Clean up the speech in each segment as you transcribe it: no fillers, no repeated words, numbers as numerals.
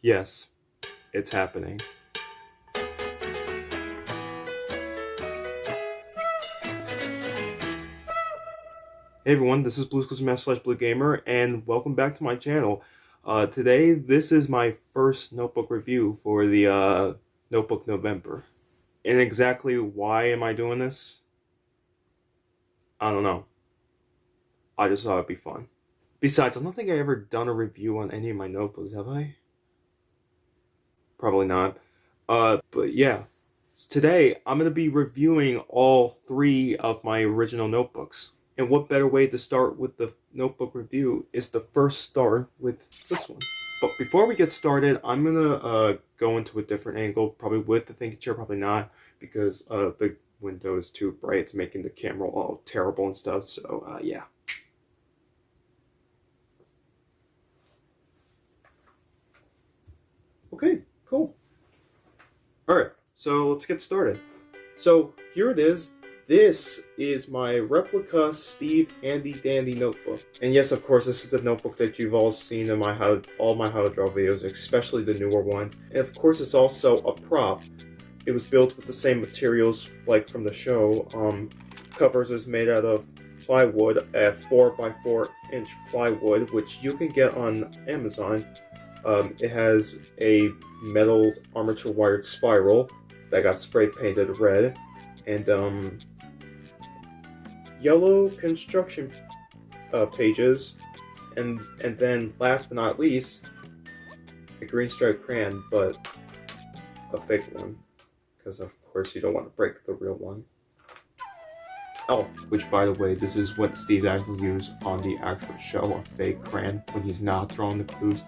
Yes, it's happening. Hey everyone, this is Blue Gamer, and welcome back to my channel. Today, this is my first notebook review for the Notebook November. And exactly why am I doing this? I don't know. I just thought it'd be fun. Besides, I don't think I ever done a review on any of my notebooks, have I? Probably not. But yeah. Today, I'm going to be reviewing all three of my original notebooks. And what better way to start with the notebook review is to first start with this one. But before we get started, I'm going to go into a different angle, probably with the thinking chair, probably not, because the window is too bright. It's making the camera all terrible and stuff, so yeah. Okay, cool. Alright, so let's get started. So here it is. This is my replica Steve Handy Dandy notebook. And yes, of course, this is the notebook that you've all seen in all my How to Draw videos, especially the newer ones. And of course, it's also a prop. It was built with the same materials like from the show. Covers is made out of plywood, a 4x4 inch plywood, which you can get on Amazon. It has a metal armature wired spiral that got spray painted red, and yellow construction pages, and then last but not least, a green striped crayon, but a fake one, because of course you don't want to break the real one. Oh, which by the way, this is what Steve actually used on the actual show, a fake crayon, when he's not drawing the clues,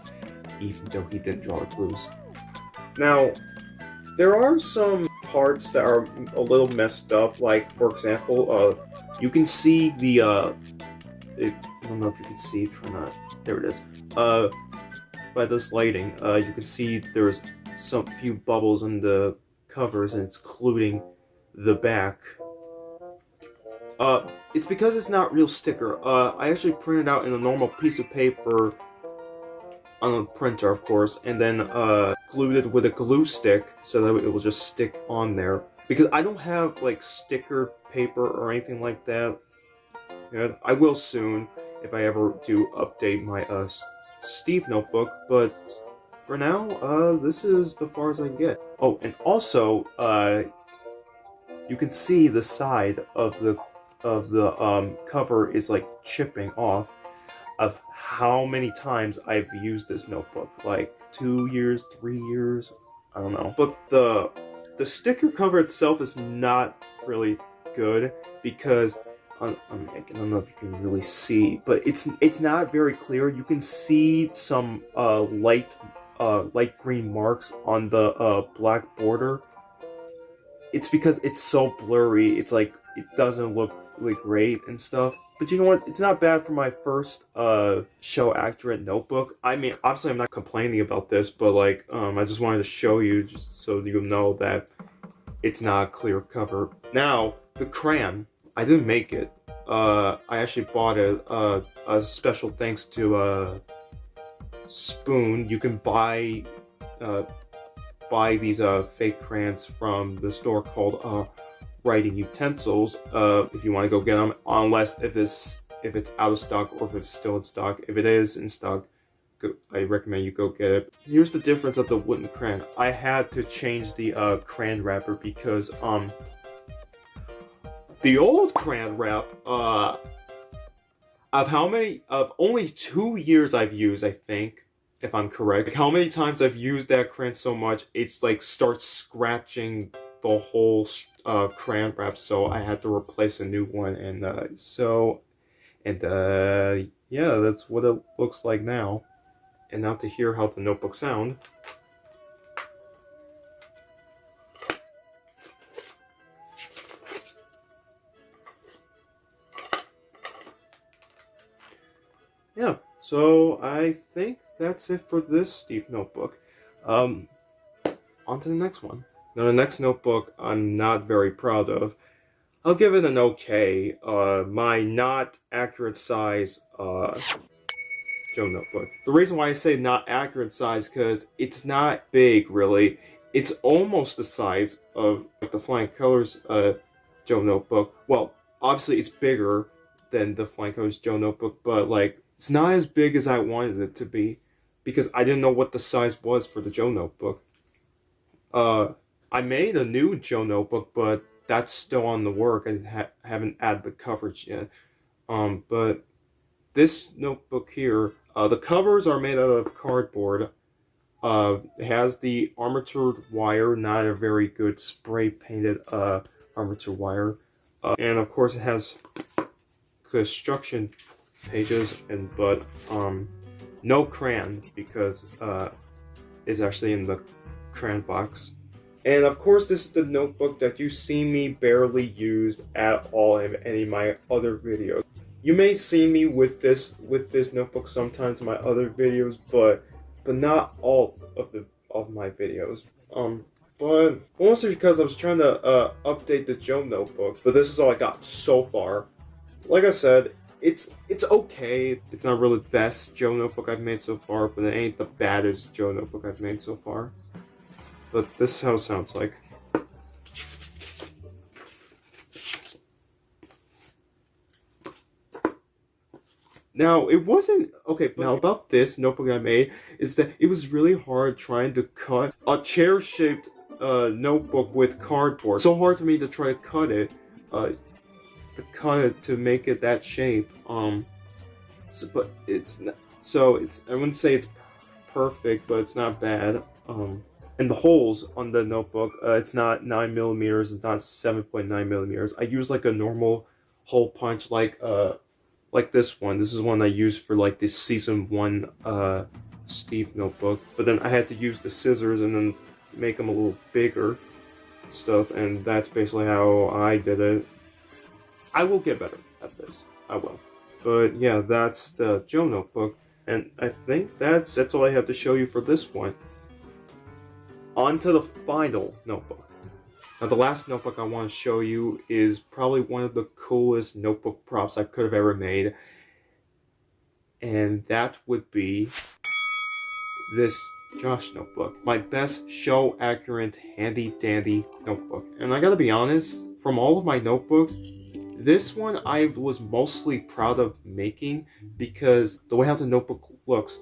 even though he didn't draw the clues. Now, there are some parts that are a little messed up, like, for example, you can see the, I don't know if you can see, there it is, by this lighting, you can see there's some few bubbles in the covers, and it's including the back. It's because it's not real sticker. I actually printed out in a normal piece of paper on a printer, of course, and then glued it with a glue stick so that it will just stick on there. Because I don't have like sticker paper or anything like that. I will soon if I ever do update my Steve notebook, but for now, this is the far as I can get. Oh, and also, you can see the side of the cover is like chipping off. Of how many times I've used this notebook, like 2 years, 3 years, I don't know. But the sticker cover itself is not really good because I don't know if you can really see, but it's not very clear. You can see some light green marks on the black border. It's because it's so blurry. It's like it doesn't look really great and stuff. But you know what? It's not bad for my first show accurate notebook. I mean, obviously I'm not complaining about this, but like, I just wanted to show you just so you know that it's not a clear cover. Now, the crayon, I didn't make it. I actually bought it. A special thanks to Spoon. You can buy these fake crayons from the store called writing utensils, if you want to go get them, unless if it's out of stock or if it's still in stock. If it is in stock, I recommend you go get it. Here's the difference of the wooden crayon. I had to change the crayon wrapper because the old crayon wrap of only 2 years I've used, I think, if I'm correct. Like how many times I've used that crayon so much, it's like starts scratching the whole crayon wrap, so I had to replace a new one, and yeah, that's what it looks like now. And now to hear how the notebook sound. Yeah, so I think that's it for this Steve notebook. On to the next one. Now the next notebook I'm not very proud of. I'll give it an okay. My not accurate size Joe notebook. The reason why I say not accurate size because it's not big really. It's almost the size of like the Flying Colors Joe notebook. Well, obviously it's bigger than the Flying Colors Joe notebook, but like it's not as big as I wanted it to be because I didn't know what the size was for the Joe notebook. I made a new Joe notebook, but that's still on the work. I haven't added the coverage yet. But this notebook here, the covers are made out of cardboard. It has the armatured wire, not a very good spray painted armature wire. And of course it has construction pages but no crayon because it's actually in the crayon box. And of course this is the notebook that you see me barely use at all in any of my other videos. You may see me with this notebook sometimes in my other videos, but not all of my videos. But mostly because I was trying to update the Joe notebook, but this is all I got so far. Like I said, it's okay. It's not really the best Joe notebook I've made so far, but it ain't the baddest Joe notebook I've made so far. But this is how it sounds like. Now, it wasn't... Okay, now about this notebook I made, is that it was really hard trying to cut a chair-shaped notebook with cardboard. So hard for me to try to cut it. To make it that shape. But it's not... So, it's... I wouldn't say it's perfect, but it's not bad. And the holes on the notebook, it's not 9mm, it's not 7.9mm. I use like a normal hole punch, like this one. This is one I used for like this season 1 Steve notebook. But then I had to use the scissors and then make them a little bigger and stuff. And that's basically how I did it. I will get better at this. I will. But yeah, that's the Joe notebook. And I think that's all I have to show you for this one. On to the final notebook. Now the last notebook I want to show you is probably one of the coolest notebook props I could have ever made. And that would be this Josh notebook. My best show accurate handy dandy notebook. And I gotta be honest, from all of my notebooks, this one I was mostly proud of making because the way how the notebook looks,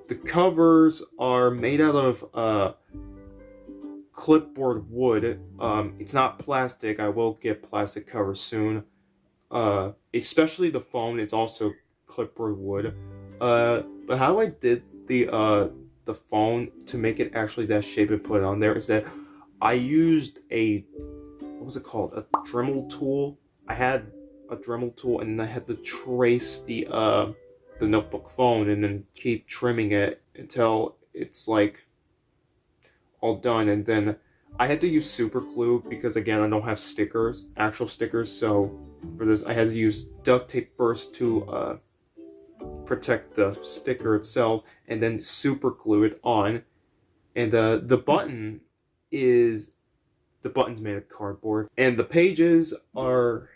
the covers are made out of clipboard wood. It's not plastic. I will get plastic covers soon. Especially the phone, it's also clipboard wood. But how I did the phone to make it actually that shape and put it on there is that I used what was it called? A Dremel tool. I had a Dremel tool and I had to trace the notebook phone and then keep trimming it until it's like all done. And then I had to use super glue because again I don't have actual stickers, so for this I had to use duct tape burst to protect the sticker itself and then super glue it on. And the button's made of cardboard and the pages are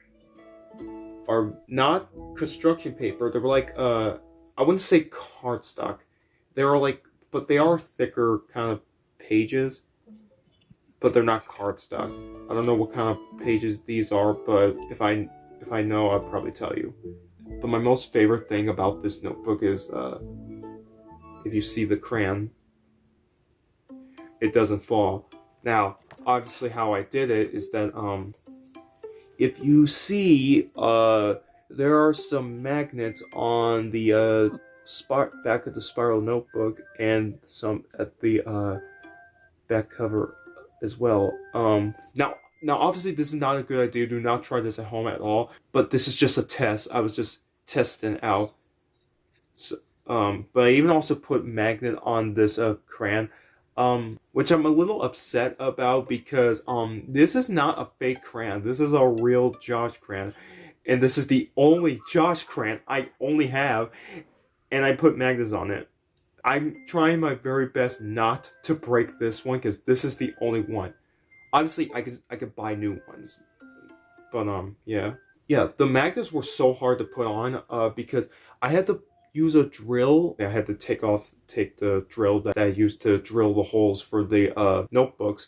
not construction paper. They're like I wouldn't say cardstock. But they are thicker kind of pages, but they're not cardstock. I don't know what kind of pages these are, but if I know, I'll probably tell you. But my most favorite thing about this notebook is if you see the crayon, it doesn't fall. Now, obviously how I did it is that if you see there are some magnets on the back of the spiral notebook and some at the back cover as well. Now obviously this is not a good idea. Do not try this at home at all. But this is just a test. I was just testing out. So, but I even also put magnet on this crayon, which I'm a little upset about because this is not a fake crayon. This is a real Josh crayon, and this is the only Josh crayon I only have, and I put magnets on it. I'm trying my very best not to break this one because this is the only one. Obviously, I could buy new ones, but yeah. The magnets were so hard to put on because I had to use a drill. I had to take the drill that I used to drill the holes for the notebooks.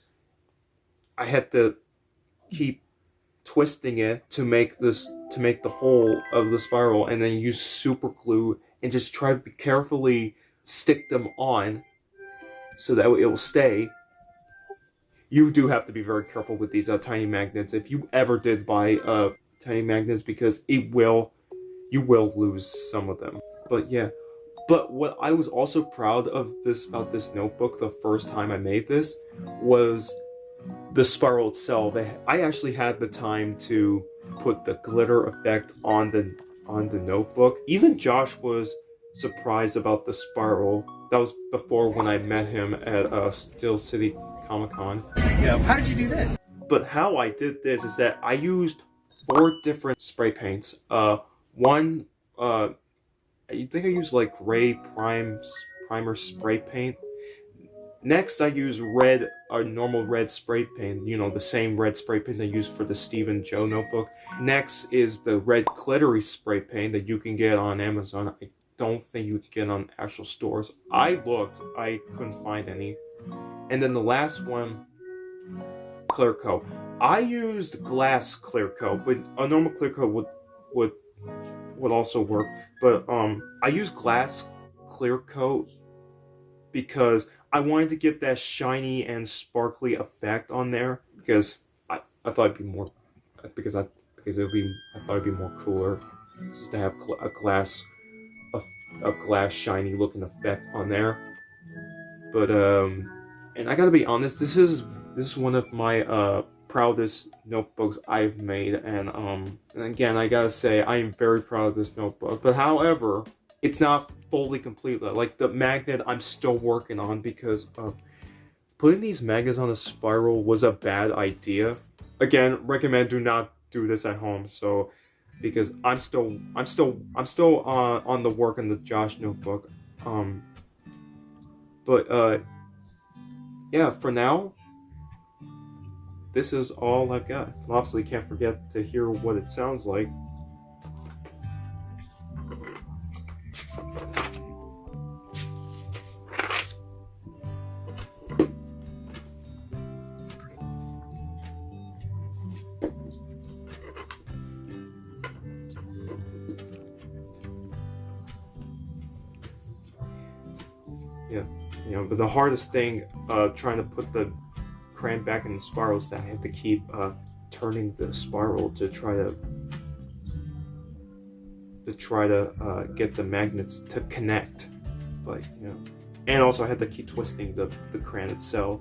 I had to keep twisting it to make the hole of the spiral, and then use super glue and just try to carefully stick them on so that it will stay. You do have to be very careful with these tiny magnets if you ever did buy tiny magnets, because you will lose some of them. But yeah, but what I was also proud of about this notebook the first time I made this was the spiral itself. I actually had the time to put the glitter effect on the notebook. Even Josh was surprised about the spiral. That was before when I met him at Steel City Comic-Con. Yeah. How did you do this? But how I did this is that I used 4 different spray paints. One, I think I used like gray primer spray paint. Next, I use normal red spray paint, you know, the same red spray paint I used for the Stephen Joe notebook. Next is the red glittery spray paint that you can get on Amazon. I don't think you can get on actual stores. I looked, I couldn't find any. And then the last one, clear coat. I used glass clear coat, but a normal clear coat would also work. But I used glass clear coat because I wanted to give that shiny and sparkly effect on there, because I thought it'd be more, I thought it'd be more cooler just to have a glass shiny looking effect on there. But and I gotta be honest, this is one of my proudest notebooks I've made, and again, I gotta say I am very proud of this notebook. But however, it's not fully complete. Like the magnet, I'm still working on, because putting these magnets on a spiral was a bad idea. Again, recommend do not do this at home. So, because I'm still on the work on the Josh notebook. But yeah, for now, this is all I've got. Obviously, can't forget to hear what it sounds like. Yeah, you know, but the hardest thing trying to put the crayon back in the spiral is that I have to keep turning the spiral to try to get the magnets to connect. But you know, and also I had to keep twisting the crayon itself.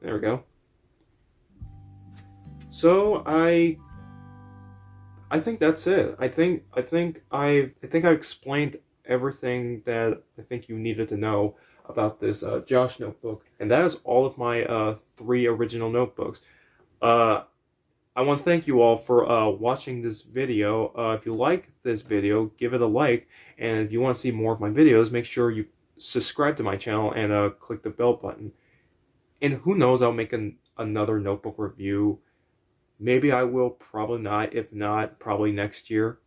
There we go. So I think that's it. I think I explained everything that I think you needed to know about this Josh notebook, and that is all of my 3 original notebooks. I want to thank you all for watching this video. If you like this video, give it a like, and if you want to see more of my videos, make sure you subscribe to my channel and click the bell button. And who knows, I'll make another notebook review. Maybe I will, probably not. If not, probably next year.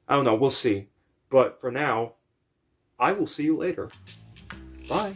I don't know, we'll see. But for now, I will see you later. Bye.